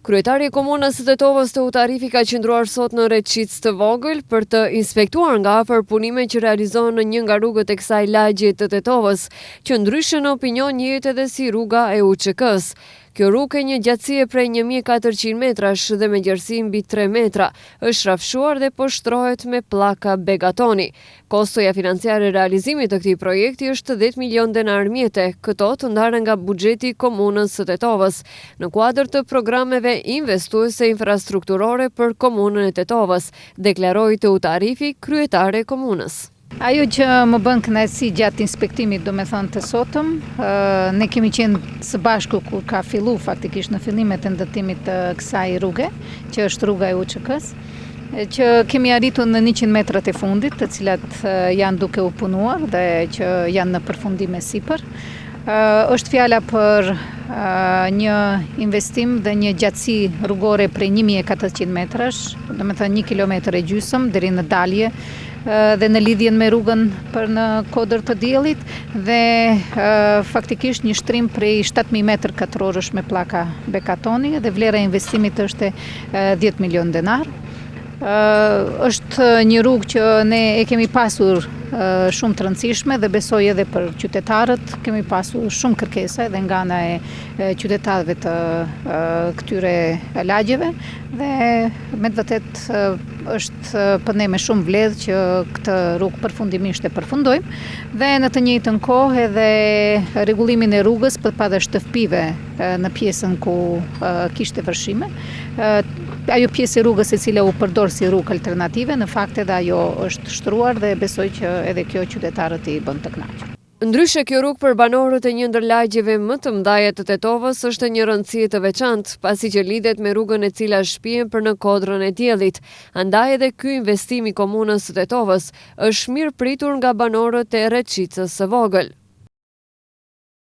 Kryetari i Komunës së Tetovës Teutarifi ka qëndruar sot në Reçicë të vogël për të inspektuar nga afër punimet që realizohen në një nga rrugët e kësaj lagje të Tetovës, që ndryshe në opinion njihet edhe si rruga e UÇK-s. Kjo rrugë ka një gjatësie prej 1400 metrash dhe me gjerësi mbi 3 metra, është rrafshuar dhe po shtrohet me pllaka begatoni. Kostoja financiare e realizimit të këtij projekti është 10 milion denar mjete, këto të ndarë nga buxheti i Komunës së Tetovës, në kuadër të programeve investuese infrastrukturore për Komunën e Tetovës, deklaroi Teutarifi, kryetare e komunës. Ajo që më bën kënaqësi gjatë inspektimit, do me thënë të sotëm, ne kemi qenë së bashku kur ka fillu faktikisht në fillimet e ndërtimit të kësaj rruge, që është rruga e UÇK-s, që kemi arritur në 100 metrat e fundit, të cilat janë duke u punuar dhe që janë në përfundim e sipër. Është fjala për një investim dhe një gjatësi rrugore prej 1400 metrash, do me thënë 1 kilometër e gjysmë deri në dalje, dhe në lidhjen me rrugën për në kodër të diellit dhe faktikisht një shtrim prej 7000 metër katrorësh me pllaka bekatoni dhe vlera e investimit është 10 milion denar. Është një rrugë që ne e kemi pasur shumë të rëndësishme dhe besoj edhe për qytetarët, kemi pasur shumë kërkesa edhe nga ana e qytetarëve të këtyre lagjeve dhe me të vërtet është për ne me shumë vledh që këtë rrugë përfundimisht e përfundojmë dhe në të njëjtën kohë edhe rregullimin e rrugës përpara shtëpive në pjesën ku kishte vërshime. Ajo pjesë e rrugës e cila u përdor si rrugë alternative, në fakt edhe ajo është shtruar dhe besoj që edhe kjo qytetarët i bën të kënaqur. Ndryshe, kjo rrugë për banorët e një ndër lagjeve më të mëdha të Tetovës është një rëndësie të veçantë, pasi që lidhet me rrugën e cila shpihen për në kodrën e diellit. Andaj edhe ky investim i Komunës së Tetovës është mirë pritur nga banorët e Reçicës së vogël.